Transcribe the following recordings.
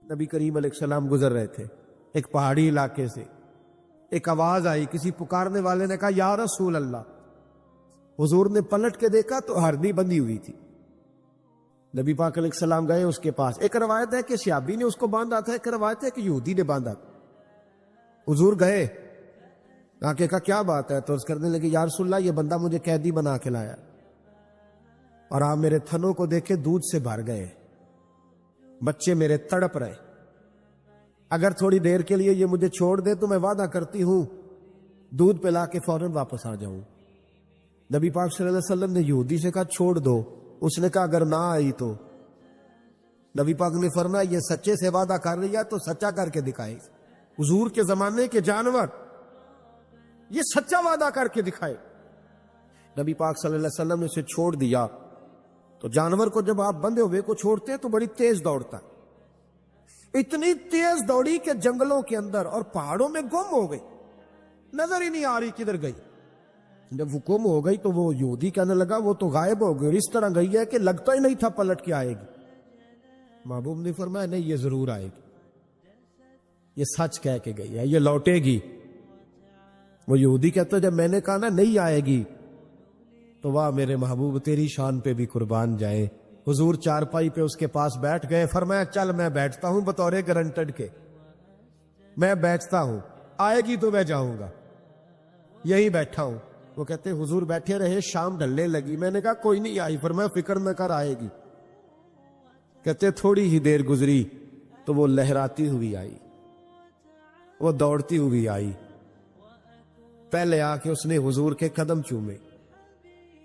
نبی کریم علیہ السلام گزر رہے تھے ایک پہاڑی علاقے سے، ایک آواز آئی، کسی پکارنے والے نے کہا یا رسول اللہ۔ حضور نے پلٹ کے دیکھا تو ہرنی بندھی ہوئی تھی۔ نبی پاک علیہ السلام گئے اس کے پاس۔ ایک روایت ہے کہ شیابی نے اس کو باندھا تھا، ایک روایت ہے کہ یہودی نے باندھا تھا۔ حضور گئے، آ کے کہا کیا بات ہے؟ تو عرض کرنے لگے یا رسول اللہ یہ بندہ مجھے قیدی بنا کے لایا اور آپ میرے تھنوں کو دیکھے دودھ سے بھر گئے، بچے میرے تڑپ رہے، اگر تھوڑی دیر کے لیے یہ مجھے چھوڑ دے تو میں وعدہ کرتی ہوں دودھ پلا کے فوراً واپس آ جاؤں۔ نبی پاک صلی اللہ علیہ وسلم نے یہودی سے کہا چھوڑ دو، اس نے کہا اگر نہ آئی تو؟ نبی پاک نے فرمایا یہ سچے سے وعدہ کر لیا تو سچا کر کے دکھائے۔ حضور کے زمانے کے جانور یہ سچا وعدہ کر کے دکھائے۔ نبی پاک صلی اللہ علیہ وسلم نے اسے چھوڑ دیا تو جانور کو جب آپ بندھے ہوئے کو چھوڑتے ہیں تو بڑی تیز دوڑتا ہے، اتنی تیز دوڑی کہ جنگلوں کے اندر اور پہاڑوں میں گم ہو گئی، نظر ہی نہیں آ رہی کدھر گئی۔ جب وہ گم ہو گئی تو وہ یہودی کہنے لگا وہ تو غائب ہو گئی، اس طرح گئی ہے کہ لگتا ہی نہیں تھا پلٹ کے آئے گی۔ محبوب نے فرمایا نہیں یہ ضرور آئے گی، یہ سچ کہہ کے گئی ہے، یہ لوٹے گی۔ وہ یہودی کہتا جب میں نے کہا نا نہیں آئے گی تو واہ میرے محبوب تیری شان پہ بھی قربان جائے۔ حضور چارپائی پہ اس کے پاس بیٹھ گئے، فرمایا چل میں بیٹھتا ہوں بطور گرنٹڈ کے، میں بیٹھتا ہوں، آئے گی تو میں جاؤں گا، یہی بیٹھا ہوں۔ وہ کہتے حضور بیٹھے رہے، شام ڈھلنے لگی، میں نے کہا کوئی نہیں آئی، فرمایا فکر نہ کر آئے گی۔ کہتے تھوڑی ہی دیر گزری تو وہ لہراتی ہوئی آئی، وہ دوڑتی ہوئی آئی، پہلے آ کے اس نے حضور کے قدم چومے،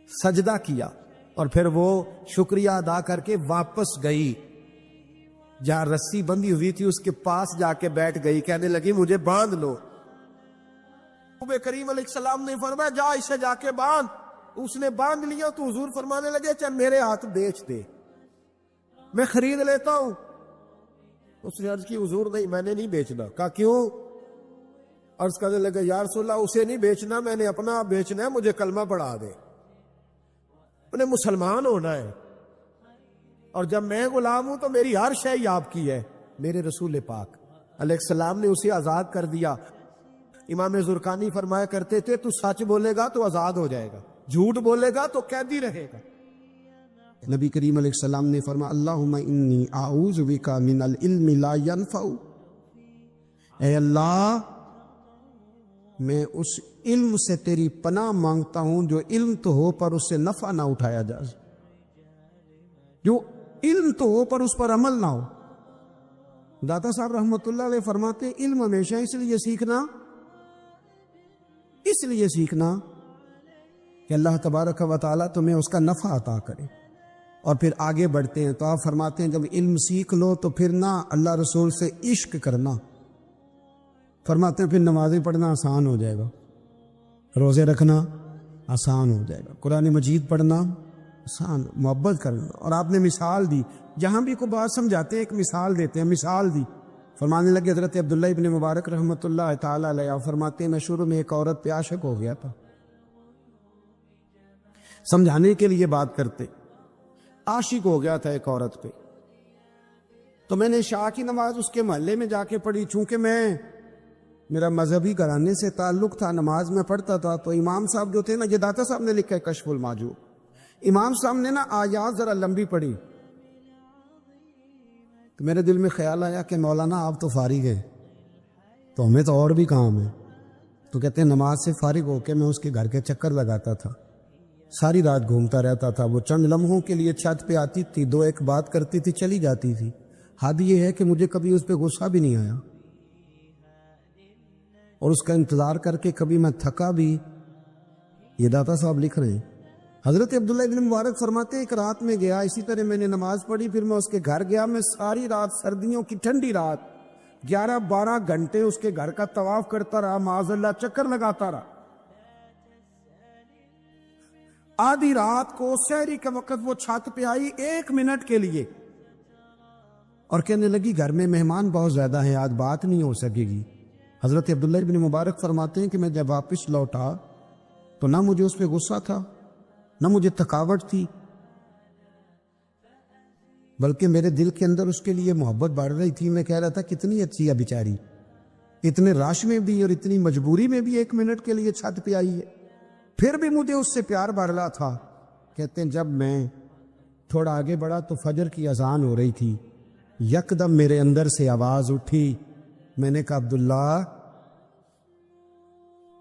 سجدہ کیا اور پھر وہ شکریہ ادا کر کے واپس گئی، جہاں رسی بندھی ہوئی تھی اس کے پاس جا کے بیٹھ گئی، کہنے لگی مجھے باندھ لو۔ نبی کریم علیہ السلام نے فرمایا جا اسے جا کے باندھ۔ اس نے باندھ لیا تو حضور فرمانے لگے چل میرے ہاتھ بیچ دے، میں خرید لیتا ہوں۔ اس نے عرض کی حضور نہیں میں نے نہیں بیچنا۔ کہا کیوں؟ عرض کرنے لگے یا رسول اللہ اسے نہیں بیچنا، میں نے اپنا بیچنا ہے، مجھے کلمہ پڑھا دے، انہیں مسلمان ہونا ہے، اور جب میں غلام ہوں تو میری ہر شے آپ کی ہے۔ میرے رسول پاک علیہ السلام نے اسے آزاد کر دیا۔ امام زرقانی فرمایا کرتے تھے تو سچ بولے گا تو آزاد ہو جائے گا، جھوٹ بولے گا تو قیدی رہے گا۔ نبی کریم علیہ السلام نے فرمایا اللہم انی اعوذ بک من العلم لا ینفع، اے اللہ میں اس علم سے تیری پناہ مانگتا ہوں جو علم تو ہو پر اس سے نفع نہ اٹھایا جائے، جو علم تو ہو پر اس پر عمل نہ ہو۔ داتا صاحب رحمۃ اللہ علیہ فرماتے ہیں علم ہمیشہ اس لیے سیکھنا کہ اللہ تبارک و تعالیٰ تمہیں اس کا نفع عطا کرے، اور پھر آگے بڑھتے ہیں تو آپ فرماتے ہیں جب علم سیکھ لو تو پھر نہ اللہ رسول سے عشق کرنا، فرماتے ہیں پھر نمازیں پڑھنا آسان ہو جائے گا، روزے رکھنا آسان ہو جائے گا، قرآن مجید پڑھنا آسان، محبت کرنا۔ اور آپ نے مثال دی، جہاں بھی کوئی بات سمجھاتے ہیں ایک مثال دیتے ہیں، مثال دی، فرمانے لگے حضرت عبداللہ ابن مبارک رحمۃ اللہ تعالی علیہ فرماتے ہیں میں شروع میں ایک عورت پہ عاشق ہو گیا تھا، سمجھانے کے لیے بات کرتے، عاشق ہو گیا تھا ایک عورت پہ، تو میں نے عشاء کی نماز اس کے محلے میں جا کے پڑھی، چونکہ میرا مذہبی گھرانے سے تعلق تھا، نماز میں پڑھتا تھا، تو امام صاحب جو تھے نا، یہ داتا صاحب نے لکھا ہے کشف الماجو، امام صاحب نے نا آیات ذرا لمبی پڑھی، تو میرے دل میں خیال آیا کہ مولانا آپ تو فارغ ہیں تو ہمیں تو اور بھی کام ہے، تو کہتے ہیں نماز سے فارغ ہو کے میں اس کے گھر کے چکر لگاتا تھا، ساری رات گھومتا رہتا تھا، وہ چند لمحوں کے لیے چھت پہ آتی تھی، دو ایک بات کرتی تھی چلی جاتی تھی، حد یہ ہے کہ مجھے کبھی اس پہ غصہ بھی نہیں آیا، اور اس کا انتظار کر کے کبھی میں تھکا بھی۔ یہ داتا صاحب لکھ رہے ہیں، حضرت عبداللہ ابن مبارک فرماتے ہیں ایک رات میں گیا، اسی طرح میں نے نماز پڑھی، پھر میں اس کے گھر گیا، میں ساری رات، سردیوں کی ٹھنڈی رات 11-12 گھنٹے اس کے گھر کا طواف کرتا رہا، معاذ اللہ چکر لگاتا رہا۔ آدھی رات کو سحری کے وقت وہ چھت پہ آئی 1 منٹ کے لیے اور کہنے لگی گھر میں مہمان بہت زیادہ ہیں، آج بات نہیں ہو سکے گی۔ حضرت عبداللہ ابن مبارک فرماتے ہیں کہ میں جب واپس لوٹا تو نہ مجھے اس پہ غصہ تھا، نہ مجھے تھکاوٹ تھی، بلکہ میرے دل کے اندر اس کے لیے محبت بڑھ رہی تھی. میں کہہ رہا تھا کتنی اچھی ہے بیچاری، اتنے رش میں بھی اور اتنی مجبوری میں بھی 1 منٹ کے لیے چھت پہ آئی ہے. پھر بھی مجھے اس سے پیار بڑھ رہا تھا. کہتے ہیں جب میں تھوڑا آگے بڑھا تو فجر کی اذان ہو رہی تھی. یکدم میرے اندر سے آواز اٹھی. میں نے کہا عبداللہ،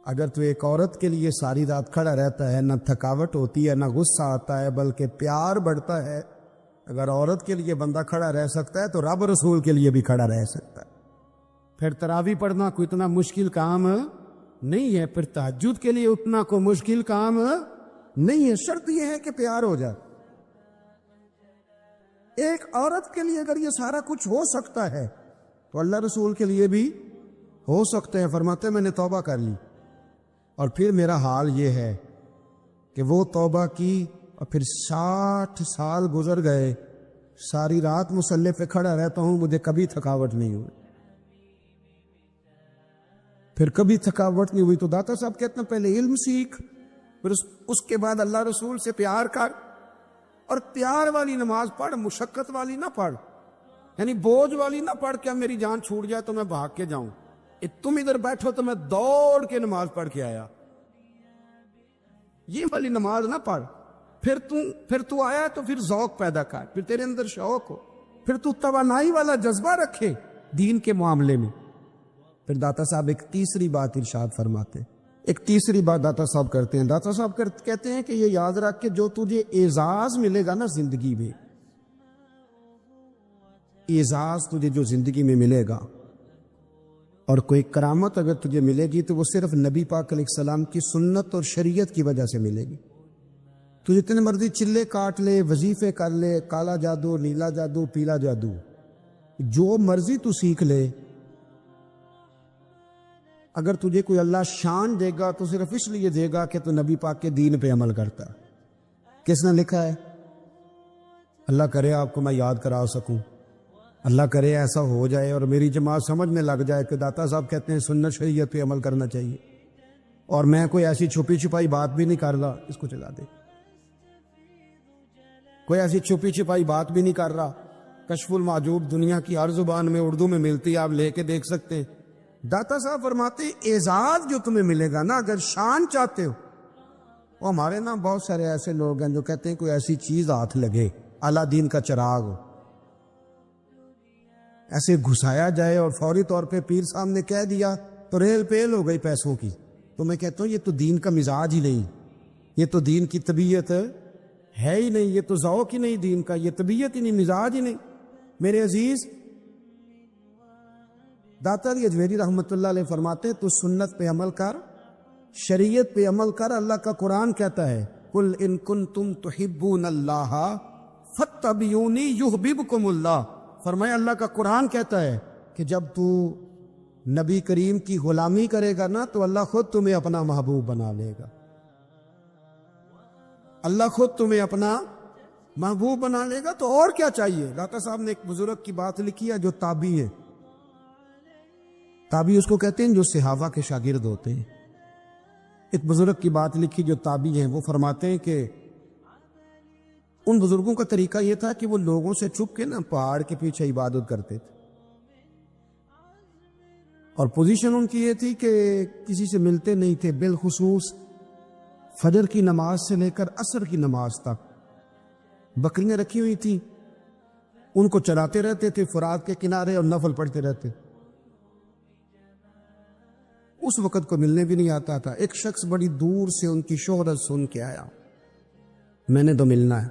اگر تو ایک عورت کے لیے ساری رات کھڑا رہتا ہے، نہ تھکاوٹ ہوتی ہے، نہ غصہ آتا ہے، بلکہ پیار بڑھتا ہے، اگر عورت کے لیے بندہ کھڑا رہ سکتا ہے تو رب رسول کے لیے بھی کھڑا رہ سکتا ہے. پھر تراویح پڑھنا کوئی اتنا مشکل کام نہیں ہے، پھر تہجد کے لیے اتنا کوئی مشکل کام نہیں ہے. شرط یہ ہے کہ پیار ہو جائے. ایک عورت کے لیے اگر یہ سارا کچھ ہو سکتا ہے تو اللہ رسول کے لیے بھی ہو سکتا ہے. فرماتے میں نے توبہ کر لی، اور پھر میرا حال یہ ہے کہ وہ توبہ کی اور پھر 60 سال گزر گئے، ساری رات مصلی پہ کھڑا رہتا ہوں، مجھے کبھی تھکاوٹ نہیں ہوئی. پھر کبھی تھکاوٹ نہیں ہوئی. تو داتا صاحب کہتے ہیں پہلے علم سیکھ، پھر اس کے بعد اللہ رسول سے پیار کر، اور پیار والی نماز پڑھ، مشقت والی نہ پڑھ، یعنی بوجھ والی نہ پڑھ کہ میری جان چھوٹ جائے تو میں بھاگ کے جاؤں. تم ادھر بیٹھو تو میں دوڑ کے نماز پڑھ کے آیا، یہ والی نماز نہ پڑھ. پھر تو آیا تو پھر ذوق پیدا کر، پھر تیرے اندر شوق ہو، پھر تو توانائی والا جذبہ رکھے دین کے معاملے میں. پھر داتا صاحب ایک تیسری بات ارشاد فرماتے ہیں، ایک تیسری بات داتا صاحب کرتے ہیں. داتا صاحب کہتے ہیں کہ یہ یاد رکھ کہ جو تجھے اعزاز ملے گا نا زندگی میں، اعزاز تجھے جو زندگی میں ملے گا اور کوئی کرامت اگر تجھے ملے گی تو وہ صرف نبی پاک علیہ السلام کی سنت اور شریعت کی وجہ سے ملے گی. تو جتنے مرضی چلے کاٹ لے، وظیفے کر لے، کالا جادو، نیلا جادو، پیلا جادو، جو مرضی تو سیکھ لے، اگر تجھے کوئی اللہ شان دے گا تو صرف اس لیے دے گا کہ تو نبی پاک کے دین پہ عمل کرتا. کس نے لکھا ہے؟ اللہ کرے آپ کو میں یاد کرا سکوں، اللہ کرے ایسا ہو جائے اور میری جماعت سمجھنے لگ جائے کہ داتا صاحب کہتے ہیں سنت شریعت پہ عمل کرنا چاہیے، اور میں کوئی ایسی چھپی چھپائی بات بھی نہیں کر رہا. اس کو چلا دے. کوئی ایسی چھپی چھپائی بات بھی نہیں کر رہا. کشف المعجوب دنیا کی ہر زبان میں اردو میں ملتی ہے، آپ لے کے دیکھ سکتے ہیں. داتا صاحب فرماتے اعزاز جو تمہیں ملے گا نا، اگر شان چاہتے ہو، وہ ہمارے نا بہت سارے ایسے لوگ ہیں جو کہتے ہیں کوئی ایسی چیز ہاتھ لگے، اعلیٰ دین کا چراغ ہو، ایسے گھسایا جائے اور فوری طور پہ پیر صاحب نے کہہ دیا تو ریل پیل ہو گئی پیسوں کی. تو میں کہتا ہوں یہ تو دین کا مزاج ہی نہیں، یہ تو دین کی طبیعت ہے ہی نہیں، یہ تو ذوق ہی نہیں دین کا، یہ طبیعت ہی نہیں، مزاج ہی نہیں. میرے عزیز داتا علی اجمیری رحمۃ اللہ علیہ فرماتے تو سنت پہ عمل کر، شریعت پہ عمل کر. اللہ کا قرآن کہتا ہے قل ان کنتم تحبون اللہ فاتبعونی یحببکم اللہ. فرمایا اللہ کا قرآن کہتا ہے کہ جب تو نبی کریم کی غلامی کرے گا نا تو اللہ خود تمہیں اپنا محبوب بنا لے گا. اللہ خود تمہیں اپنا محبوب بنا لے گا. تو اور کیا چاہیے؟ داتا صاحب نے ایک بزرگ کی بات لکھی ہے جو تابعی ہے. تابعی اس کو کہتے ہیں جو صحابہ کے شاگرد ہوتے ہیں. ایک بزرگ کی بات لکھی جو تابعی ہیں، وہ فرماتے ہیں کہ ان بزرگوں کا طریقہ یہ تھا کہ وہ لوگوں سے چھپ کے نا پہاڑ کے پیچھے عبادت کرتے تھے، اور پوزیشن ان کی یہ تھی کہ کسی سے ملتے نہیں تھے، بالخصوص فجر کی نماز سے لے کر عصر کی نماز تک. بکریاں رکھی ہوئی تھیں، ان کو چراتے رہتے تھے فرات کے کنارے اور نفل پڑھتے رہتے. اس وقت کو ملنے بھی نہیں آتا تھا. ایک شخص بڑی دور سے ان کی شہرت سن کے آیا، میں نے تو ملنا ہے.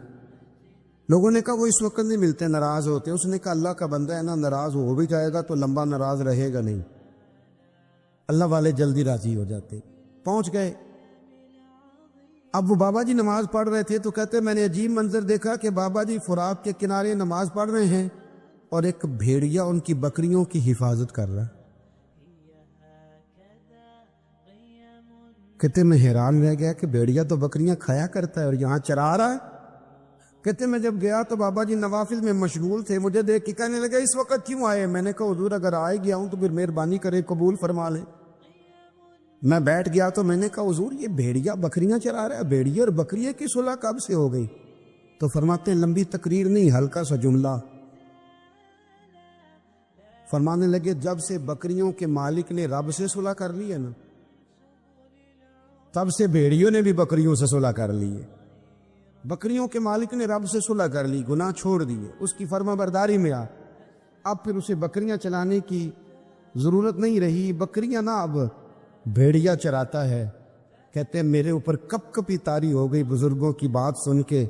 لوگوں نے کہا وہ اس وقت نہیں ملتے، ناراض ہوتے. اس نے کہا اللہ کا بندہ ہے نا، ناراض ہو بھی جائے گا تو لمبا ناراض رہے گا نہیں، اللہ والے جلدی راضی ہو جاتے. پہنچ گئے. اب وہ بابا جی نماز پڑھ رہے تھے تو کہتے میں نے عجیب منظر دیکھا کہ بابا جی فرات کے کنارے نماز پڑھ رہے ہیں اور ایک بھیڑیا ان کی بکریوں کی حفاظت کر رہا ہے. کہتے میں حیران رہ گیا کہ بھیڑیا تو بکریاں کھایا کرتا ہے اور یہاں چرا رہا ہے. کہتے میں جب گیا تو بابا جی نوافل میں مشغول تھے، مجھے دیکھ کے کہنے لگے اس وقت کیوں آئے؟ میں نے کہا حضور اگر آئے گیا ہوں تو پھر مہربانی کرے قبول فرما لیں. میں بیٹھ گیا تو میں نے کہا حضور یہ بھیڑیا بکریاں چرا رہا ہے، بھیڑیا اور بکریے کی صلح کب سے ہو گئی؟ تو فرماتے ہیں لمبی تقریر نہیں، ہلکا سا جملہ. فرمانے لگے جب سے بکریوں کے مالک نے رب سے صلح کر لی ہے نا، تب سے بھیڑیوں نے بھی بکریوں سے صلح کر لی ہے. بکریوں کے مالک نے رب سے صلح کر لی، گناہ چھوڑ دیے، اس کی فرما برداری میں اب پھر اسے بکریاں چلانے کی ضرورت نہیں رہی. بکریاں نا اب بھیڑیا چراتا ہے. کہتے ہیں میرے اوپر کپ کپی طاری ہو گئی بزرگوں کی بات سن کے،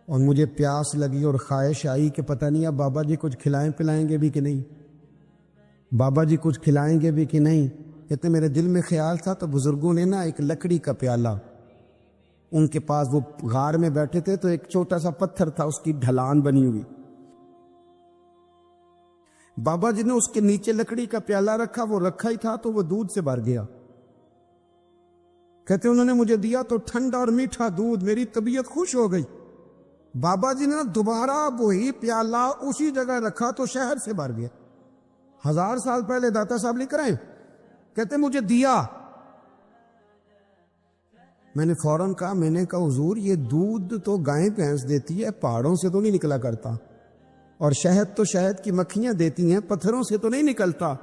اور مجھے پیاس لگی اور خواہش آئی کہ پتہ نہیں اب بابا جی کچھ کھلائیں پلائیں گے بھی کہ نہیں، بابا جی کچھ کھلائیں گے بھی کہ نہیں. کہتے میرے دل میں خیال تھا تو بزرگوں نے نا ایک لکڑی کا پیالہ، ان کے پاس وہ غار میں بیٹھے تھے تو ایک چھوٹا سا پتھر تھا، اس کی ڈھلان بنی ہوئی. بابا جی نے اس کے نیچے لکڑی کا پیالہ رکھا، وہ رکھا ہی تھا تو وہ دودھ سے بھر گیا. کہتے انہوں نے مجھے دیا تو ٹھنڈا اور میٹھا دودھ، میری طبیعت خوش ہو گئی. بابا جی نے دوبارہ وہی پیالہ اسی جگہ رکھا تو شہر سے بھر گیا. 1000 سال پہلے داتا صاحب لکھ رہے ہیں. کہتے مجھے دیا. میں نے فوراً کہا، میں نے کہا حضور یہ دودھ تو گائیں بھینس دیتی ہے، پہاڑوں سے تو نہیں نکلا کرتا، اور شہد تو شہد کی مکھیاں دیتی ہیں، پتھروں سے تو نہیں نکلتا،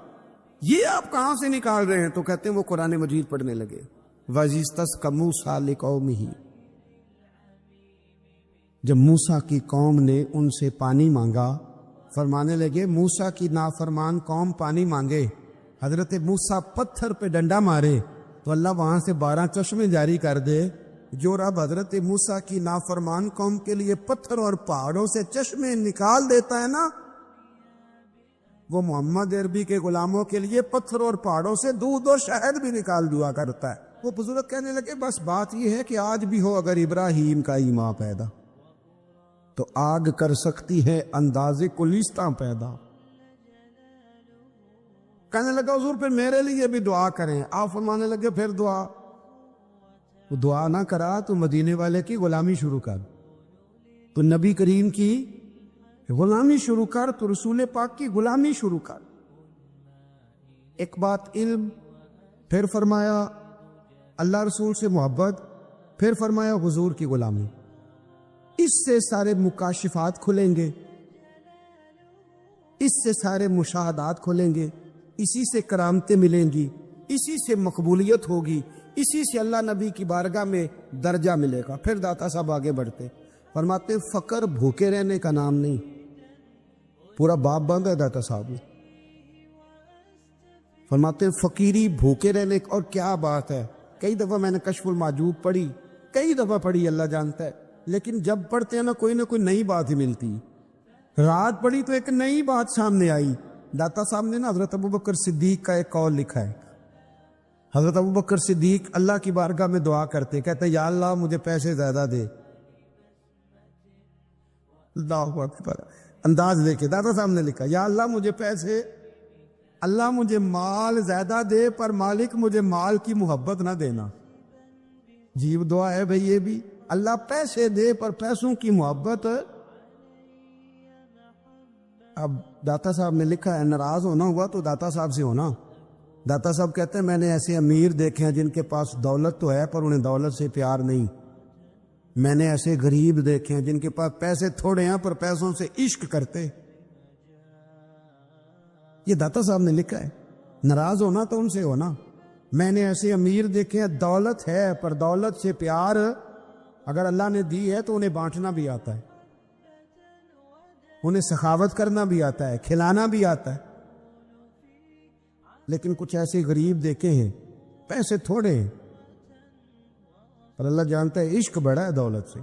یہ آپ کہاں سے نکال رہے ہیں؟ تو کہتے ہیں وہ قرآن مجید پڑھنے لگے. وَإِذْ مُوسَىٰ لِقَوْمِهِ، جب موسیٰ کی قوم نے ان سے پانی مانگا، فرمانے لگے موسیٰ کی نافرمان قوم پانی مانگے، حضرت موسیٰ پتھر پہ ڈنڈا مارے تو اللہ وہاں سے 12 چشمے جاری کر دے. جو رب حضرت موسیٰ کی نافرمان قوم کے لیے پتھر اور پہاڑوں سے چشمے نکال دیتا ہے نا، وہ محمد عربی کے غلاموں کے لیے پتھر اور پہاڑوں سے دودھ اور شہد بھی نکال دیا کرتا ہے. وہ بزرگ کہنے لگے بس بات یہ ہے کہ آج بھی ہو اگر ابراہیم کا ایمان پیدا تو آگ کر سکتی ہے انداز کلیستاں پیدا. کہنے لگا حضور پھر میرے لیے بھی دعا کریں. آپ فرمانے لگے پھر دعا. وہ دعا نہ کرا تو مدینے والے کی غلامی شروع کر، تو نبی کریم کی غلامی شروع کر، تو رسول پاک کی غلامی شروع کر. ایک بات علم، پھر فرمایا اللہ رسول سے محبت، پھر فرمایا حضور کی غلامی. اس سے سارے مکاشفات کھلیں گے، اس سے سارے مشاہدات کھلیں گے، اسی سے کرامتیں ملیں گی، اسی سے مقبولیت ہوگی، اسی سے اللہ نبی کی بارگاہ میں درجہ ملے گا. پھر داتا صاحب آگے بڑھتے فرماتے فقر بھوکے رہنے کا نام نہیں. پورا باب بند ہے داتا صاحب. فرماتے فقیری بھوکے رہنے. اور کیا بات ہے، کئی دفعہ میں نے کشف المعجوب پڑھی، کئی دفعہ پڑھی، اللہ جانتا ہے، لیکن جب پڑھتے ہیں نا کوئی نہ کوئی نئی بات ہی ملتی. رات پڑھی تو ایک نئی بات سامنے آئی. داتا صاحب نے نا حضرت ابوبکر صدیق کا ایک قول لکھا ہے. حضرت ابوبکر صدیق اللہ کی بارگاہ میں دعا کرتے، کہتے یا اللہ مجھے پیسے زیادہ دے. اللہ اکبر. انداز دیکھے داتا صاحب نے لکھا یا اللہ مجھے پیسے، اللہ مجھے مال زیادہ دے پر مالک مجھے مال کی محبت نہ دینا. عجیب دعا ہے بھئی یہ بھی. اللہ پیسے دے پر پیسوں کی محبت. اب داتا صاحب نے لکھا ہے ناراض ہونا ہوا تو داتا صاحب سے ہونا. داتا صاحب کہتے ہیں میں نے ایسے امیر دیکھے ہیں جن کے پاس دولت تو ہے پر انہیں دولت سے پیار نہیں. میں نے ایسے غریب دیکھے ہیں جن کے پاس پیسے تھوڑے ہیں پر پیسوں سے عشق کرتے. یہ داتا صاحب نے لکھا ہے. ناراض ہونا تو ان سے ہونا. میں نے ایسے امیر دیکھے ہیں دولت ہے پر دولت سے پیار اگر اللہ نے دی ہے تو انہیں بانٹنا بھی آتا ہے، انہیں سخاوت کرنا بھی آتا ہے، کھلانا بھی آتا ہے. لیکن کچھ ایسے غریب دیکھے ہیں پیسے تھوڑے ہیں پر اللہ جانتا ہے عشق بڑا ہے دولت سے،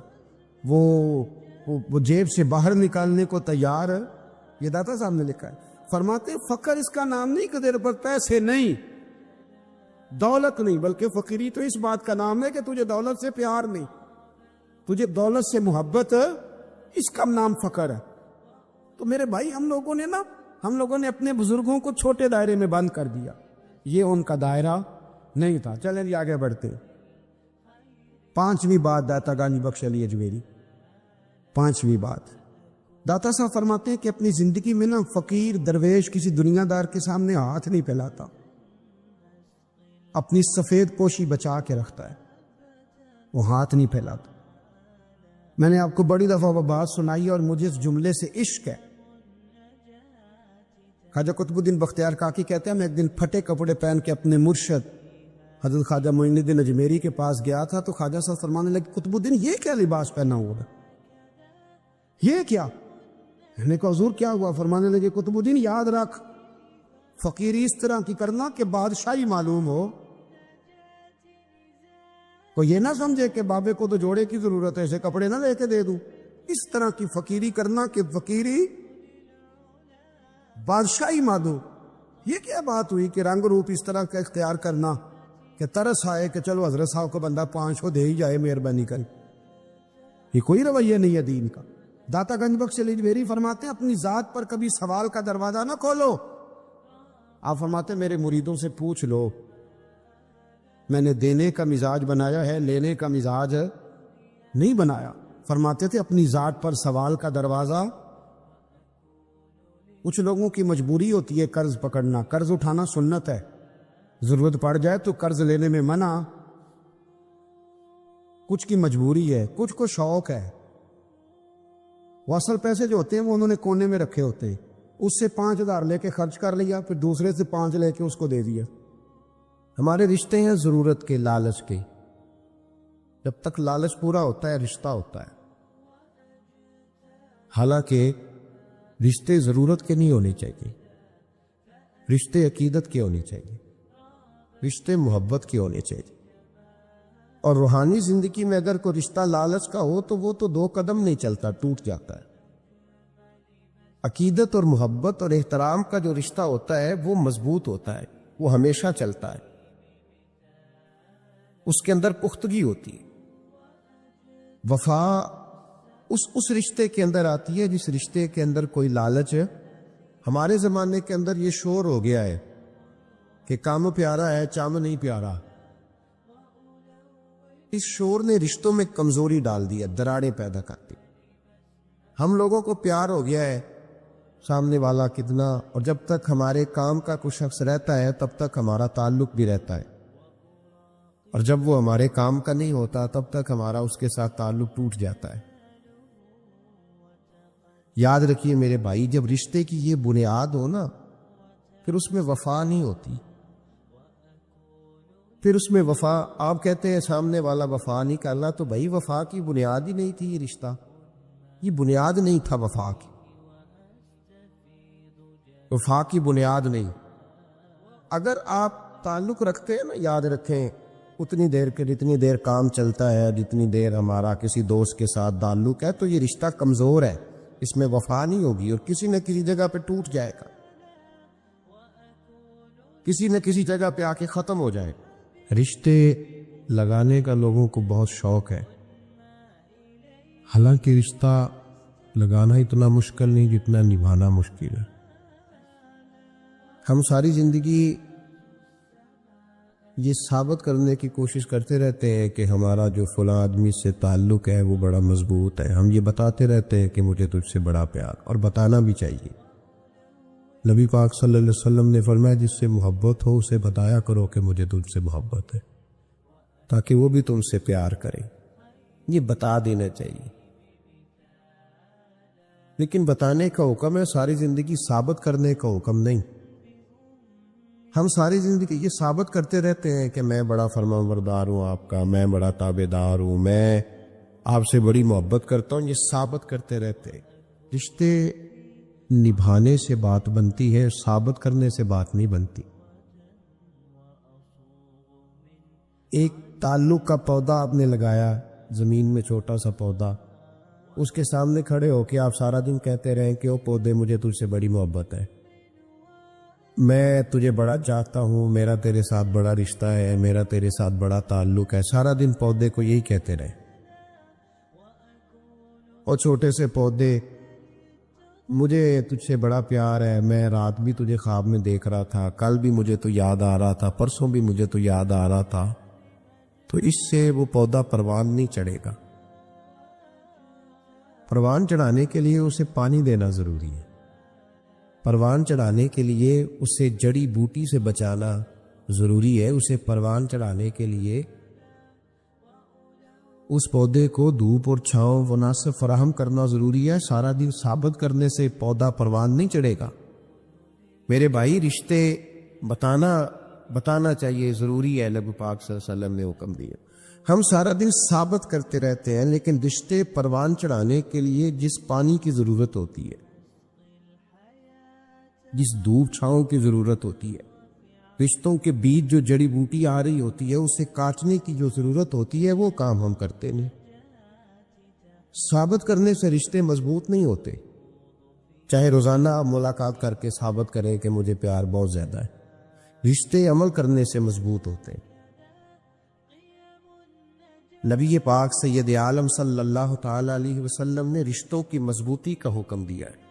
وہ جیب سے باہر نکالنے کو تیار ہے. یہ داتا صاحب نے لکھا ہے. فرماتے فقر اس کا نام نہیں کہ تیرے پر پیسے نہیں، دولت نہیں، بلکہ فقیری تو اس بات کا نام ہے کہ تجھے دولت سے پیار نہیں، تجھے دولت سے محبت، اس کا نام فقر ہے. تو میرے بھائی ہم لوگوں نے اپنے بزرگوں کو چھوٹے دائرے میں بند کر دیا. یہ ان کا دائرہ نہیں تھا. چلیں جی آگے بڑھتے. 5ویں بات داتا گانجی بخش علی اجمیری. 5ویں بات داتا صاحب فرماتے ہیں کہ اپنی زندگی میں نا فقیر درویش کسی دنیا دار کے سامنے ہاتھ نہیں پھیلاتا، اپنی سفید پوشی بچا کے رکھتا ہے، وہ ہاتھ نہیں پھیلاتا. میں نے آپ کو بڑی دفعہ وہ بات سنائی اور مجھے اس جملے سے عشق ہے. خواجہ قطب الدین بختیار کاکی کہتے ہیں میں ایک دن پھٹے کپڑے پہن کے اپنے مرشد حضرت خواجہ معین الدین اجمیری کے پاس گیا تھا، تو خواجہ صاحب فرمانے لگے قطب الدین یہ کیا لباس پہنا ہوا ہے، یہ کیا؟ میں نے کہا حضور کیا ہوا؟ فرمانے لگے قطب الدین یاد رکھ فقیری اس طرح کی کرنا کہ بادشاہی معلوم ہو. کوئی یہ نہ سمجھے کہ بابے کو تو جوڑے کی ضرورت ہے، اسے کپڑے نہ لے کے دے دوں. اس طرح کی فقیری کرنا کہ فقیری بادشاہی معلوم. یہ کیا بات ہوئی کہ رنگ روپ اس طرح کا اختیار کرنا کہ ترس آئے کہ چلو حضرت صاحب کو بندہ 500 دے ہی جائے مہربانی کر. یہ کوئی رویہ نہیں ہے دین کا. داتا گنج بخش اجمیری فرماتے ہیں اپنی ذات پر کبھی سوال کا دروازہ نہ کھولو. آپ فرماتے ہیں میرے مریدوں سے پوچھ لو، میں نے دینے کا مزاج بنایا ہے، لینے کا مزاج نہیں بنایا. فرماتے تھے اپنی ذات پر سوال کا دروازہ. کچھ لوگوں کی مجبوری ہوتی ہے قرض پکڑنا، قرض اٹھانا سنت ہے، ضرورت پڑ جائے تو قرض لینے میں منع. کچھ کی مجبوری ہے، کچھ کو شوق ہے. وہ اصل پیسے جو ہوتے ہیں وہ انہوں نے کونے میں رکھے ہوتے ہیں، اس سے 5,000 لے کے خرچ کر لیا، پھر دوسرے سے 5 لے کے اس کو دے دیا. ہمارے رشتے ہیں ضرورت کے، لالچ کے. جب تک لالچ پورا ہوتا ہے رشتہ ہوتا ہے. حالانکہ رشتے ضرورت کے نہیں ہونے چاہیے، رشتے عقیدت کے ہونے چاہیے، رشتے محبت کے ہونے چاہیے. اور روحانی زندگی میں اگر کوئی رشتہ لالچ کا ہو تو وہ تو 2 قدم نہیں چلتا، ٹوٹ جاتا ہے. عقیدت اور محبت اور احترام کا جو رشتہ ہوتا ہے وہ مضبوط ہوتا ہے، وہ ہمیشہ چلتا ہے، اس کے اندر پختگی ہوتی ہے. وفا اس رشتے کے اندر آتی ہے جس رشتے کے اندر کوئی لالچ ہے. ہمارے زمانے کے اندر یہ شور ہو گیا ہے کہ کام پیارا ہے چام نہیں پیارا. اس شور نے رشتوں میں کمزوری ڈال دی ہے، دراڑیں پیدا کرتی. ہم لوگوں کو پیار ہو گیا ہے سامنے والا کتنا، اور جب تک ہمارے کام کا کوئی شخص رہتا ہے تب تک ہمارا تعلق بھی رہتا ہے، اور جب وہ ہمارے کام کا نہیں ہوتا تب تک ہمارا اس کے ساتھ تعلق ٹوٹ جاتا ہے. یاد رکھیے میرے بھائی، جب رشتے کی یہ بنیاد ہو نا پھر اس میں وفا نہیں ہوتی. پھر اس میں وفا، آپ کہتے ہیں سامنے والا وفا نہیں کرنا، تو بھائی وفا کی بنیاد ہی نہیں تھی یہ رشتہ، یہ بنیاد نہیں تھا وفا کی، وفا کی بنیاد نہیں. اگر آپ تعلق رکھتے ہیں نا، یاد رکھیں اتنی دیر کے جتنی دیر کام چلتا ہے، جتنی دیر ہمارا کسی دوست کے ساتھ تعلق ہے، تو یہ رشتہ کمزور ہے، اس میں وفا نہیں ہوگی اور کسی نہ کسی جگہ پہ ٹوٹ جائے گا، کسی نہ کسی جگہ پہ آ کے ختم ہو جائے گا. رشتے لگانے کا لوگوں کو بہت شوق ہے، حالانکہ رشتہ لگانا اتنا مشکل نہیں جتنا نبھانا مشکل ہے. ہم ساری زندگی یہ ثابت کرنے کی کوشش کرتے رہتے ہیں کہ ہمارا جو فلاں آدمی سے تعلق ہے وہ بڑا مضبوط ہے. ہم یہ بتاتے رہتے ہیں کہ مجھے تجھ سے بڑا پیار، اور بتانا بھی چاہیے. نبی پاک صلی اللہ علیہ وسلم نے فرمایا جس سے محبت ہو اسے بتایا کرو کہ مجھے تجھ سے محبت ہے، تاکہ وہ بھی تم سے پیار کرے. یہ بتا دینا چاہیے. لیکن بتانے کا حکم ہے، ساری زندگی ثابت کرنے کا حکم نہیں. ہم ساری زندگی یہ ثابت کرتے رہتے ہیں کہ میں بڑا فرمانبردار ہوں آپ کا، میں بڑا تابع دار ہوں، میں آپ سے بڑی محبت کرتا ہوں. یہ ثابت کرتے رہتے ہیں. رشتے نبھانے سے بات بنتی ہے، ثابت کرنے سے بات نہیں بنتی. ایک تعلق کا پودا آپ نے لگایا زمین میں، چھوٹا سا پودا، اس کے سامنے کھڑے ہو کے آپ سارا دن کہتے رہیں کہ او پودے مجھے تجھ سے بڑی محبت ہے، میں تجھے بڑا چاہتا ہوں، میرا تیرے ساتھ بڑا رشتہ ہے، میرا تیرے ساتھ بڑا تعلق ہے. سارا دن پودے کو یہی کہتے رہے. اور چھوٹے سے پودے، مجھے تجھ سے بڑا پیار ہے، میں رات بھی تجھے خواب میں دیکھ رہا تھا، کل بھی مجھے تو یاد آ رہا تھا، پرسوں بھی مجھے تو یاد آ رہا تھا. تو اس سے وہ پودا پروان نہیں چڑھے گا. پروان چڑھانے کے لیے اسے پانی دینا ضروری ہے. پروان چڑھانے کے لیے اسے جڑی بوٹی سے بچانا ضروری ہے. اسے پروان چڑھانے کے لیے اس پودے کو دھوپ اور چھاؤں مناسب فراہم کرنا ضروری ہے. سارا دن ثابت کرنے سے پودا پروان نہیں چڑھے گا. میرے بھائی رشتے بتانا چاہیے، ضروری ہے. نبی پاک صلی اللہ علیہ وسلم نے حکم دیا. ہم سارا دن ثابت کرتے رہتے ہیں، لیکن رشتے پروان چڑھانے کے لیے جس پانی کی ضرورت ہوتی ہے، جس دھوپ چھاؤں کی ضرورت ہوتی ہے، رشتوں کے بیچ جو جڑی بوٹی آ رہی ہوتی ہے اسے کاٹنے کی جو ضرورت ہوتی ہے، وہ کام ہم کرتے نہیں. ثابت کرنے سے رشتے مضبوط نہیں ہوتے. چاہے روزانہ آپ ملاقات کر کے ثابت کریں کہ مجھے پیار بہت زیادہ ہے، رشتے عمل کرنے سے مضبوط ہوتے ہیں. نبی پاک سید عالم صلی اللہ تعالی علیہ وسلم نے رشتوں کی مضبوطی کا حکم دیا ہے.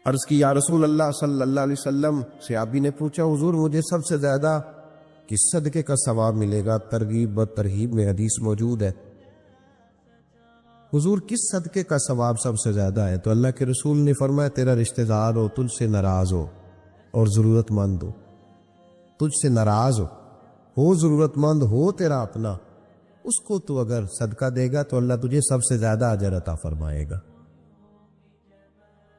عرض کی یا رسول اللہ صلی اللہ علیہ وسلم، صحابی نے پوچھا حضور مجھے سب سے زیادہ کس صدقے کا ثواب ملے گا؟ ترغیب و ترہیب میں حدیث موجود ہے. حضور کس صدقے کا ثواب سب سے زیادہ ہے؟ تو اللہ کے رسول نے فرمایا تیرا رشتہ دار ہو، تجھ سے ناراض ہو اور ضرورت مند ہو. تجھ سے ناراض ہو ضرورت مند ہو تیرا اپنا، اس کو تو اگر صدقہ دے گا تو اللہ تجھے سب سے زیادہ اجر عطا فرمائے گا.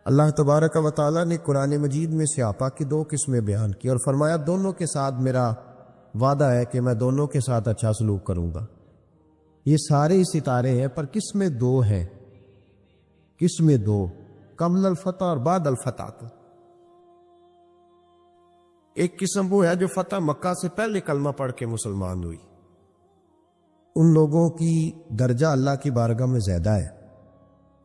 اللہ تبارک و تعالیٰ نے قرآن مجید میں سیاپا کی 2 قسمیں بیان کی اور فرمایا دونوں کے ساتھ میرا وعدہ ہے کہ میں دونوں کے ساتھ اچھا سلوک کروں گا. یہ سارے ستارے ہیں، پر کس میں 2 ہیں؟ کس میں 2؟ قبل الفتح اور بعد الفتح. ایک قسم وہ ہے جو فتح مکہ سے پہلے کلمہ پڑھ کے مسلمان ہوئی. ان لوگوں کی درجہ اللہ کی بارگاہ میں زیادہ ہے.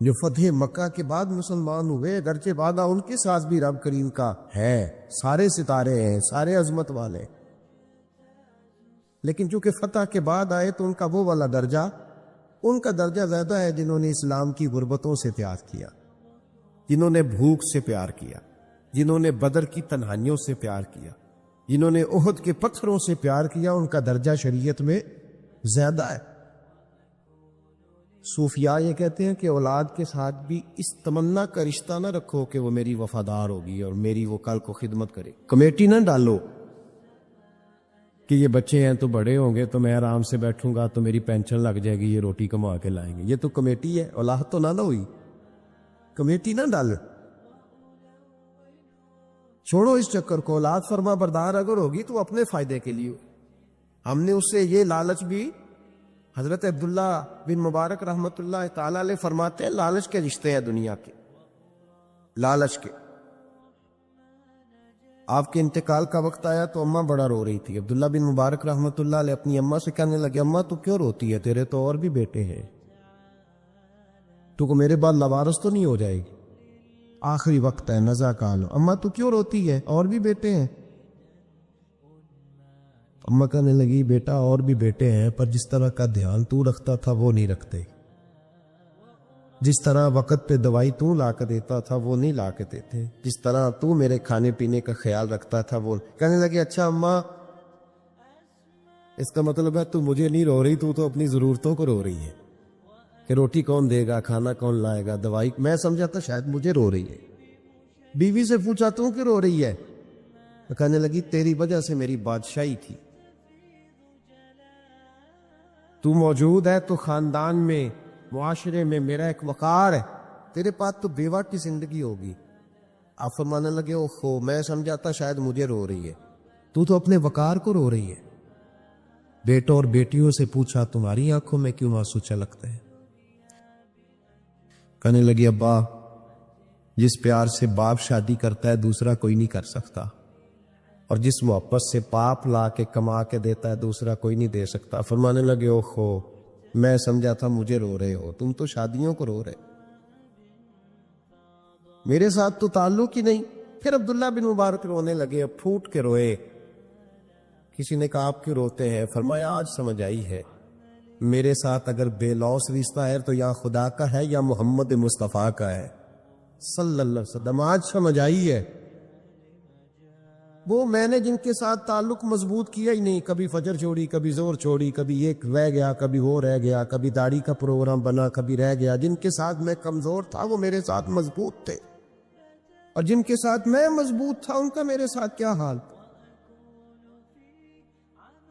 جو فتح مکہ کے بعد مسلمان ہوئے، اگرچہ وعدہ ان کے ساتھ بھی رب کریم کا ہے، سارے ستارے ہیں، سارے عظمت والے، لیکن چونکہ فتح کے بعد آئے تو ان کا وہ والا درجہ، ان کا درجہ زیادہ ہے جنہوں نے اسلام کی غربتوں سے پیار کیا، جنہوں نے بھوک سے پیار کیا، جنہوں نے بدر کی تنہائیوں سے پیار کیا، جنہوں نے احد کے پتھروں سے پیار کیا. ان کا درجہ شریعت میں زیادہ ہے. صوفیاء یہ کہتے ہیں کہ اولاد کے ساتھ بھی اس تمنا کا رشتہ نہ رکھو کہ وہ میری وفادار ہوگی اور میری وہ کل کو خدمت کرے. کمیٹی نہ ڈالو کہ یہ بچے ہیں تو بڑے ہوں گے تو میں آرام سے بیٹھوں گا تو میری پینشن لگ جائے گی، یہ روٹی کما کے لائیں گے. یہ تو کمیٹی ہے، اولاد تو نہ ہوئی. کمیٹی نہ ڈال، چھوڑو اس چکر کو. اولاد فرما بردار اگر ہوگی تو اپنے فائدے کے لیے. ہم نے اس سے یہ لالچ بھی، حضرت عبداللہ بن مبارک رحمۃ اللہ تعالی علیہ فرماتے ہیں لالچ کے رشتے ہیں دنیا کے، لالچ کے. آپ کے انتقال کا وقت آیا تو اماں بڑا رو رہی تھی. عبداللہ بن مبارک رحمۃ اللہ علیہ اپنی اماں سے کہنے لگے اماں تو کیوں روتی ہے؟ تیرے تو اور بھی بیٹے ہیں، تو کو میرے بعد لوارث تو نہیں ہو جائے گی، آخری وقت ہے، نزا کال. اماں تو کیوں روتی ہے؟ اور بھی بیٹے ہیں. اماں کہنے لگی بیٹا اور بھی بیٹے ہیں، پر جس طرح کا دھیان تو رکھتا تھا وہ نہیں رکھتے، جس طرح وقت پہ دوائی تو لا کے دیتا تھا وہ نہیں لا کے دیتے، جس طرح تو میرے کھانے پینے کا خیال رکھتا تھا وہ. کہنے لگے اچھا اماں اس کا مطلب ہے تو مجھے نہیں رو رہی، تو اپنی ضرورتوں کو رو رہی ہے کہ روٹی کون دے گا، کھانا کون لائے گا، دوائی. میں سمجھا تھا شاید مجھے رو رہی ہے. بیوی سے پوچھا تو کہ رو رہی ہے؟ کہنے لگی تیری وجہ سے میری بادشاہی تھی، تو موجود ہے تو خاندان میں، معاشرے میں میرا ایک وقار ہے، تیرے پاس تو بیوہ کی زندگی ہوگی. آپ فرمانے لگے اوہو میں سمجھا تھا شاید مجھے رو رہی ہے، تو اپنے وقار کو رو رہی ہے. بیٹوں اور بیٹیوں سے پوچھا تمہاری آنکھوں میں کیوں آنسو چھلکتے ہیں؟ کہنے لگی ابا جس پیار سے باپ شادی کرتا ہے دوسرا کوئی نہیں کر سکتا، اور جس محبت سے باپ لا کے کما کے دیتا ہے دوسرا کوئی نہیں دے سکتا. فرمانے لگے اوہو میں سمجھا تھا مجھے رو رہے ہو، تم تو شادیوں کو رو رہے، میرے ساتھ تو تعلق ہی نہیں. پھر عبداللہ بن مبارک رونے لگے، پھوٹ کے روئے. کسی نے کہا آپ کیوں روتے ہیں؟ فرمایا آج سمجھ آئی ہے میرے ساتھ اگر بے لوث رشتہ ہے تو یا خدا کا ہے یا محمد مصطفیٰ کا ہے صلی اللہ علیہ وسلم. آج سمجھ آئی ہے. وہ میں نے جن کے ساتھ تعلق مضبوط کیا ہی نہیں، کبھی فجر چھوڑی، کبھی زور چھوڑی، کبھی ایک رہ گیا، کبھی وہ رہ گیا، کبھی داڑھی کا پروگرام بنا، کبھی رہ گیا. جن کے ساتھ میں کمزور تھا وہ میرے ساتھ مضبوط تھے، اور جن کے ساتھ میں مضبوط تھا ان کا میرے ساتھ کیا حال تھا.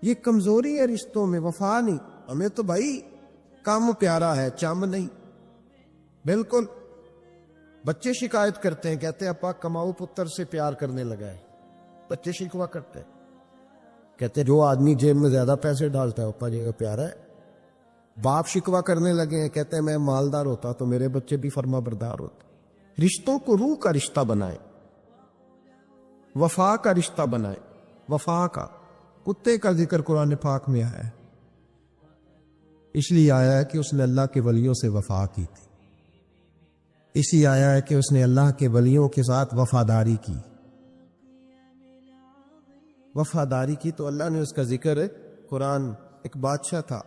یہ کمزوری ہے رشتوں میں، وفا نہیں. ہمیں تو بھائی کام پیارا ہے، چم نہیں۔ بالکل، بچے شکایت کرتے ہیں، کہتے ہیں ابا کماؤ پتر سے پیار کرنے لگا ہے۔ بچے شکوا کرتے ہیں، کہتے ہیں جو آدمی جیب میں زیادہ پیسے ڈالتا ہے ابا جی کا پیارا ہے۔ باپ شکوا کرنے لگے ہیں، کہتے ہیں میں مالدار ہوتا تو میرے بچے بھی فرما بردار ہوتے۔ رشتوں کو روح کا رشتہ بنائیں، وفا کا رشتہ بنائیں، وفا کا۔ کتے کا ذکر قرآن پاک میں آیا ہے، اس لیے آیا ہے کہ اس نے اللہ کے ولیوں سے وفا کی تھی، اسی آیا ہے کہ اس نے اللہ کے ولیوں کے ساتھ وفاداری کی۔ وفاداری کی تو اللہ نے اس کا ذکر ہے۔ قرآن، ایک بادشاہ تھا،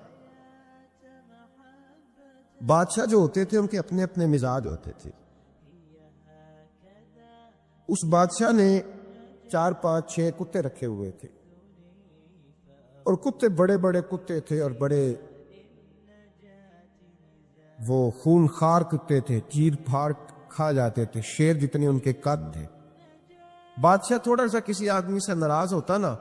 بادشاہ جو ہوتے تھے ان کے اپنے اپنے مزاج ہوتے تھے۔ اس بادشاہ نے 4 5 6 کتے رکھے ہوئے تھے، اور کتے بڑے بڑے کتے تھے، اور بڑے وہ خون خار کتے تھے، چیر پھاڑ کھا جاتے تھے، شیر جتنے ان کے قد تھے۔ بادشاہ تھوڑا سا کسی آدمی سے ناراض ہوتا نا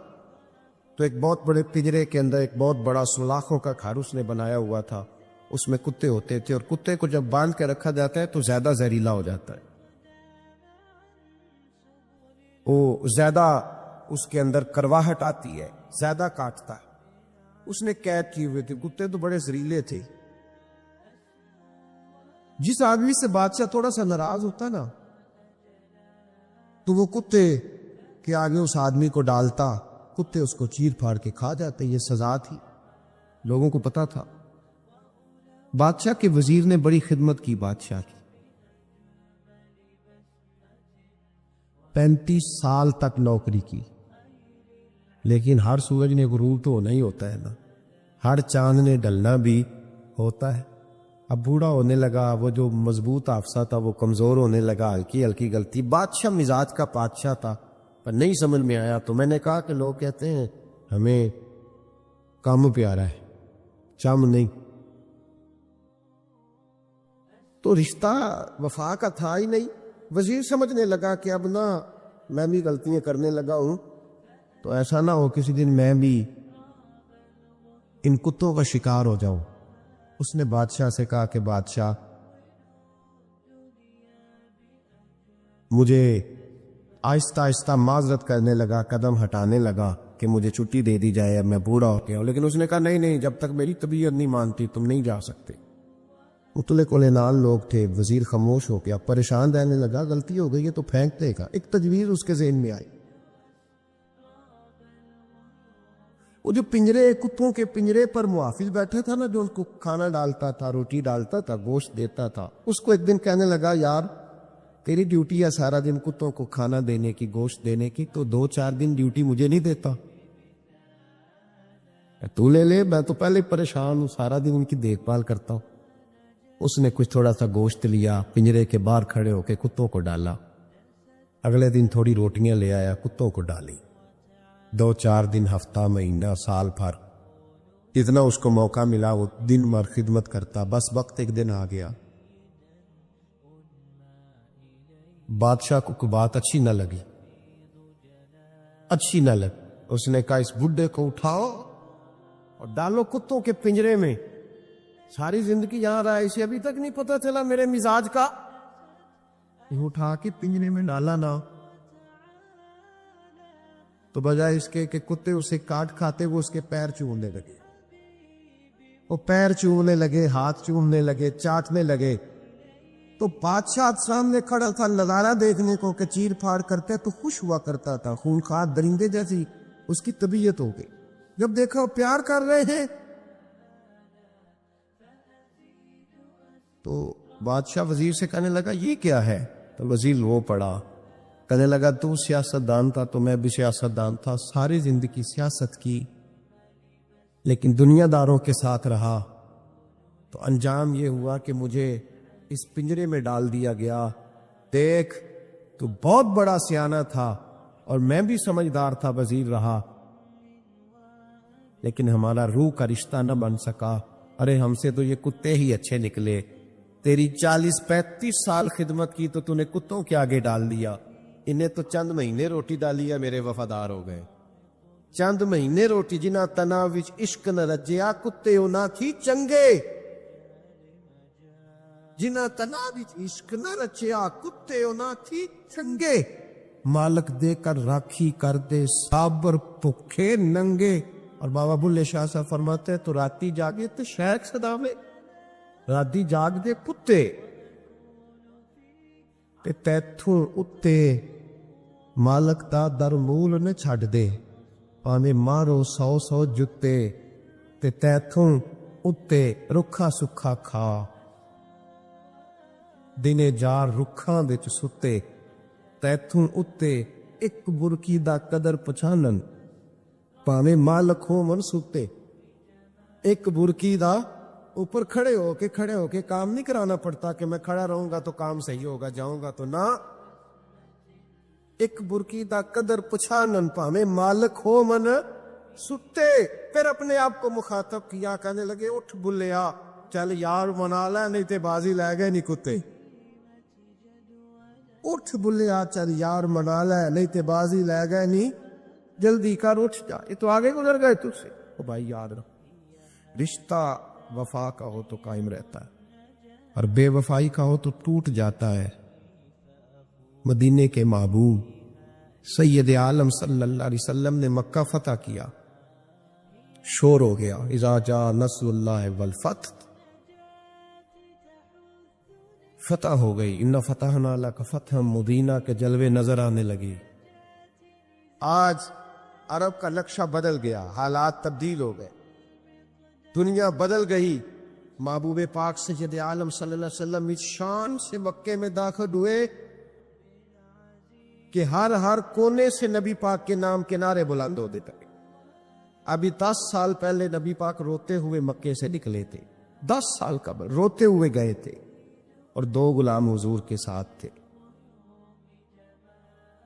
تو ایک بہت بڑے پنجرے کے اندر ایک بہت بڑا سلاخوں کا گھر اس نے بنایا ہوا تھا، اس میں کتے ہوتے تھے، اور کتے کو جب باندھ کے رکھا جاتا ہے تو زیادہ زہریلا ہو جاتا ہے، وہ زیادہ اس کے اندر کرواہٹ آتی ہے، زیادہ کاٹتا ہے۔ اس نے قید کیے ہوئے تھے، کتے تو بڑے زہریلے تھے۔ جس آدمی سے بادشاہ تھوڑا سا ناراض ہوتا نا تو وہ کتے کے آگے اس آدمی کو ڈالتا، کتے اس کو چیر پھاڑ کے کھا جاتے۔ یہ سزا تھی، لوگوں کو پتا تھا۔ بادشاہ کے وزیر نے بڑی خدمت کی بادشاہ کی، 35 سال تک نوکری کی، لیکن ہر سورج نے غروب تو ہونا ہی ہوتا ہے نا، ہر چاند نے ڈلنا بھی ہوتا ہے۔ اب بوڑھا ہونے لگا، وہ جو مضبوط حافظہ تھا وہ کمزور ہونے لگا، ہلکی ہلکی غلطی۔ بادشاہ مزاج کا بادشاہ تھا، پر نہیں سمجھ میں آیا، تو میں نے کہا کہ لوگ کہتے ہیں ہمیں کام پیارا ہے، چم نہیں۔ تو رشتہ وفا کا تھا ہی نہیں۔ وزیر سمجھنے لگا کہ اب نہ میں بھی غلطیاں کرنے لگا ہوں، تو ایسا نہ ہو کسی دن میں بھی ان کتوں کا شکار ہو جاؤں۔ اس نے بادشاہ سے کہا کہ بادشاہ، مجھے آہستہ آہستہ معذرت کرنے لگا، قدم ہٹانے لگا کہ مجھے چھٹی دے دی جائے، اب میں بوڑھا ہو گیا ہوں۔ لیکن اس نے کہا نہیں نہیں، جب تک میری طبیعت نہیں مانتی تم نہیں جا سکتے۔ مطلق العنان لوگ تھے، وزیر خاموش ہو گیا، پریشان رہنے لگا، غلطی ہو گئی ہے تو پھینک دے گا۔ ایک تجویز اس کے ذہن میں آئی، وہ جو پنجرے، کتوں کے پنجرے پر محافظ بیٹھا تھا نا، جو ان کو کھانا ڈالتا تھا، روٹی ڈالتا تھا، گوشت دیتا تھا، اس کو ایک دن کہنے لگا یار تیری ڈیوٹی ہے سارا دن کتوں کو کھانا دینے کی، گوشت دینے کی، تو 2 4 دن ڈیوٹی مجھے نہیں دیتا، تو لے لے، میں تو پہلے پریشان ہوں، سارا دن ان کی دیکھ بھال کرتا ہوں۔ اس نے کچھ تھوڑا سا گوشت لیا، پنجرے کے باہر کھڑے ہو کے کتوں کو ڈالا۔ اگلے دن تھوڑی روٹیاں لے آیا، کتوں کو ڈالی۔ 2 4 دن، ہفتہ، مہینہ، سال بھر، اتنا اس کو موقع ملا وہ دن بھر خدمت کرتا۔ بس وقت ایک دن آ گیا، بادشاہ کو کوئی بات اچھی نہ لگی، اچھی نہ لگی۔ اس نے کہا اس بڈھے کو اٹھاؤ اور ڈالو کتوں کے پنجرے میں، ساری زندگی یہاں رہا، اسے ابھی تک نہیں پتا چلا میرے مزاج کا۔ اٹھا کے پنجرے میں ڈالا نا، تو بجائے اس کے کہ کتے اسے کاٹ کھاتے، وہ اس کے پیر چومنے لگے، وہ پیر چومنے لگے، ہاتھ چومنے لگے، چاٹنے لگے۔ تو بادشاہ سامنے کھڑا تھا نظارہ دیکھنے کو کہ چیر پھاڑ کرتے تو خوش ہوا کرتا تھا، خونخوار درندے جیسی اس کی طبیعت ہو گئی۔ جب دیکھا وہ پیار کر رہے ہیں تو بادشاہ وزیر سے کہنے لگا یہ کیا ہے؟ تو وزیر رو پڑا، کہنے لگا تو سیاست دان تھا تو میں بھی سیاست دان تھا، ساری زندگی سیاست کی، لیکن دنیا داروں کے ساتھ رہا، تو انجام یہ ہوا کہ مجھے اس پنجرے میں ڈال دیا گیا۔ دیکھ تو بہت بڑا سیانہ تھا اور میں بھی سمجھدار تھا، وزیر رہا، لیکن ہمارا روح کا رشتہ نہ بن سکا۔ ارے ہم سے تو یہ کتے ہی اچھے نکلے، تیری 40 35 سال خدمت کی تو نے کتوں کے آگے ڈال دیا، انہیں تو چند مہینے روٹی ڈالی ہے، میرے وفادار ہو گئے۔ چند مہینے روٹی جنہ تنا وچ عشق نہ رجیا کتے نہ تھی چنگے جنہ تنا وچ عشق نہ رچیا کتے نہ تھی چنگے مالک دے کر راکھی کر دے صابر بھوکے ننگے۔ اور بابا بلے شاہ صاحب فرماتے ہیں تو راتی جاگے تو شیخ صداوے راتی جاگ دے کتے تے تیتھوں اتے مالک دا در مول نے چھڑ دے پاویں مارو 100 جتے تے تیتھوں اتے رکھا سکھا کھا دنے جار رکھاں وچ ستے تیتھوں اتے ایک برکی دا قدر پچھانن پاویں مالک ہو من ستے ایک برکی دا اوپر کھڑے ہو کے کام نہیں کرانا پڑتا کہ میں کھڑا رہوں گا تو کام صحیح ہوگا جاؤں گا تو نہ ایک برکی دا قدر پچھانن پاویں مالک ہو من ستے۔ پھر اپنے آپ کو مخاطب کیا کہنے لگے اٹھ بلیا چل یار منا لے نہیں تے بازی لے گئے نہیں کتے اٹھ بلیا چل یار منا لے نہیں تے بازی لے گئے نہیں جلدی کر اٹھ جا یہ تو آگے گزر گئے تجھ سے۔ او بھائی یاد رکھ رشتہ وفا کا ہو تو قائم رہتا ہے اور بے وفائی کا ہو تو ٹوٹ جاتا ہے۔ مدینے کے محبوب سید عالم صلی اللہ علیہ وسلم نے مکہ فتح کیا شور ہو گیا اذا جاء نصر اللہ والفتح فتح ہو گئی ان فتحنا لک فتحا مبینا کے جلوے نظر آنے لگے۔ آج عرب کا نقشہ بدل گیا حالات تبدیل ہو گئے دنیا بدل گئی۔ محبوب پاک سید عالم صلی اللہ علیہ وسلم اس شان سے مکے میں داخل ہوئے کہ ہر کونے سے نبی پاک کے نام کے نعرے بلند ہو دیتے۔ ابھی 10 سال پہلے نبی پاک روتے ہوئے مکے سے نکلے تھے 10 سال قبل روتے ہوئے گئے تھے اور 2 غلام حضور کے ساتھ تھے۔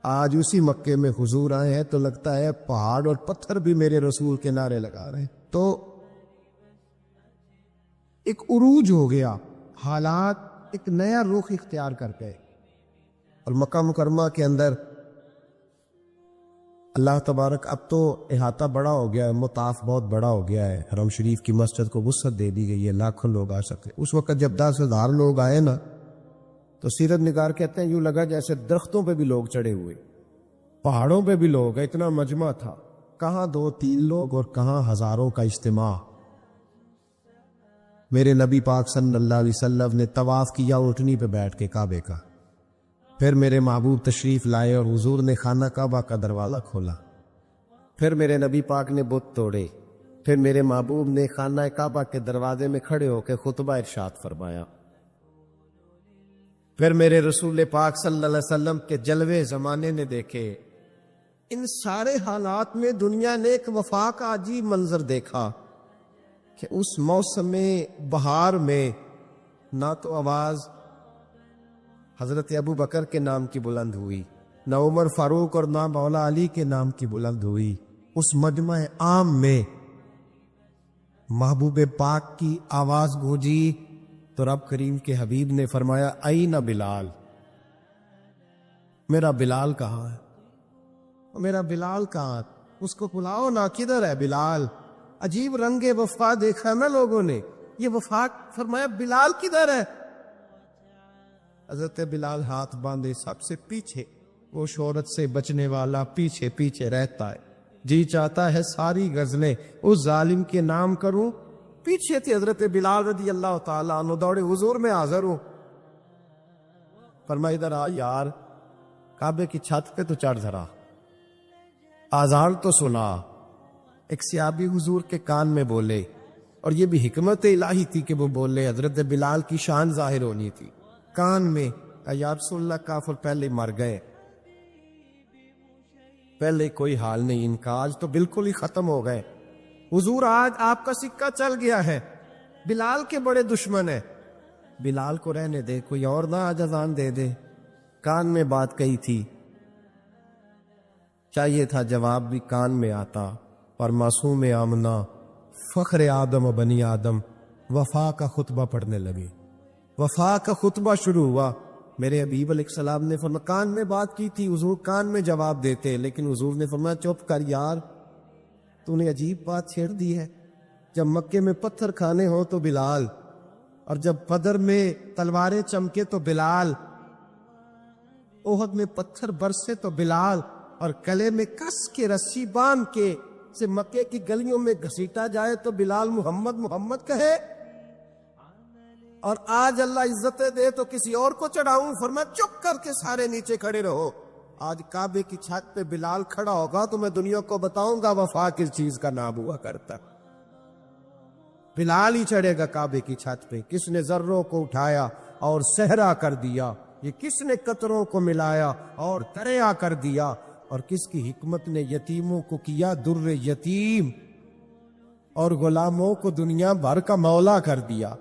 آج اسی مکے میں حضور آئے ہیں تو لگتا ہے پہاڑ اور پتھر بھی میرے رسول کے نعرے لگا رہے ہیں۔ تو ایک عروج ہو گیا حالات ایک نیا رخ اختیار کر گئے اور مکہ مکرمہ کے اندر اللہ تبارک اب تو احاطہ بڑا ہو گیا ہے مطاف بہت بڑا ہو گیا ہے حرم شریف کی مسجد کو وسعت دے دی گئی ہے لاکھوں لوگ آ سکتے۔ اس وقت جب 10,000 لوگ آئے نا تو سیرت نگار کہتے ہیں یوں لگا جیسے درختوں پہ بھی لوگ چڑھے ہوئے پہاڑوں پہ بھی لوگ اتنا مجمع تھا کہاں 2-3 لوگ اور کہاں ہزاروں کا اجتماع۔ میرے نبی پاک صلی اللہ علیہ وسلم نے طواف کیا اونٹنی پہ بیٹھ کے کعبے کا پھر میرے محبوب تشریف لائے اور حضور نے خانہ کعبہ کا دروازہ کھولا پھر میرے نبی پاک نے بت توڑے پھر میرے محبوب نے خانہ کعبہ کے دروازے میں کھڑے ہو کے خطبہ ارشاد فرمایا پھر میرے رسول پاک صلی اللہ علیہ وسلم کے جلوے زمانے نے دیکھے۔ ان سارے حالات میں دنیا نے ایک وفا کا عجیب منظر دیکھا کہ اس موسم بہار میں نہ تو آواز حضرت ابو بکر کے نام کی بلند ہوئی نہ عمر فاروق اور نہ مولا علی کے نام کی بلند ہوئی۔ اس مجمع عام میں محبوب پاک کی آواز گونجی تو رب کریم کے حبیب نے فرمایا این بلال میرا بلال کہاں ہے میرا بلال کہاں اس کو بلاؤ نا کدھر ہے بلال۔ عجیب رنگ وفا دیکھا ہے نا لوگوں نے یہ وفا فرمایا بلال کدھر ہے۔ حضرت بلال ہاتھ باندھے سب سے پیچھے وہ شہرت سے بچنے والا پیچھے پیچھے رہتا ہے جی چاہتا ہے ساری غزلیں اس ظالم کے نام کروں۔ پیچھے تھے حضرت بلال رضی اللہ تعالیٰ عنہ دوڑے حضور میں حاضر ہوں فرمایا ادھر آ یار کعبے کی چھت پہ تو چڑھ ذرا آزان تو سنا۔ ایک صحابی حضور کے کان میں بولے اور یہ بھی حکمت الہی تھی کہ وہ بولے حضرت بلال کی شان ظاہر ہونی تھی کان میں یا رسول اللہ کافر پہلے مر گئے پہلے کوئی حال نہیں ان کا آج تو بالکل ہی ختم ہو گئے حضور آج آپ کا سکہ چل گیا ہے بلال کے بڑے دشمن ہیں بلال کو رہنے دے کوئی اور نہ آج اذان دے دے کان میں بات کہی تھی چاہیے تھا جواب بھی کان میں آتا پر معصوم آمنہ فخر آدم و بنی آدم وفا کا خطبہ پڑھنے لگے وفا کا خطبہ شروع ہوا میرے حبیب علیہ السلام نے فرمایا کان میں بات کی تھی حضور کان میں جواب دیتے لیکن حضور نے فرمایا چپ کر یار تو نے عجیب بات چھیڑ دی ہے، جب مکے میں پتھر کھانے ہو تو بلال، اور جب بدر میں تلواریں چمکے تو بلال، احد میں پتھر برسے تو بلال، اور گلے میں کس کے رسی باندھ کے سے مکے کی گلیوں میں گھسیٹا جائے تو بلال محمد محمد کہے، اور آج اللہ عزتیں دے تو کسی اور کو چڑھاؤں، فرمایا چپ کر کے سارے نیچے کھڑے رہو۔ آج کعبے کی چھت پہ بلال کھڑا ہوگا تو میں دنیا کو بتاؤں گا وفا کس چیز کا نام ہوا کرتا۔ بلال ہی چڑھے گا کعبے کی چھت پہ، کس نے ذروں کو اٹھایا اور صحرا کر دیا، یہ کس نے قطروں کو ملایا اور دریا کر دیا، اور کس کی حکمت نے یتیموں کو کیا در یتیم اور غلاموں کو دنیا بھر کا مولا کر دیا۔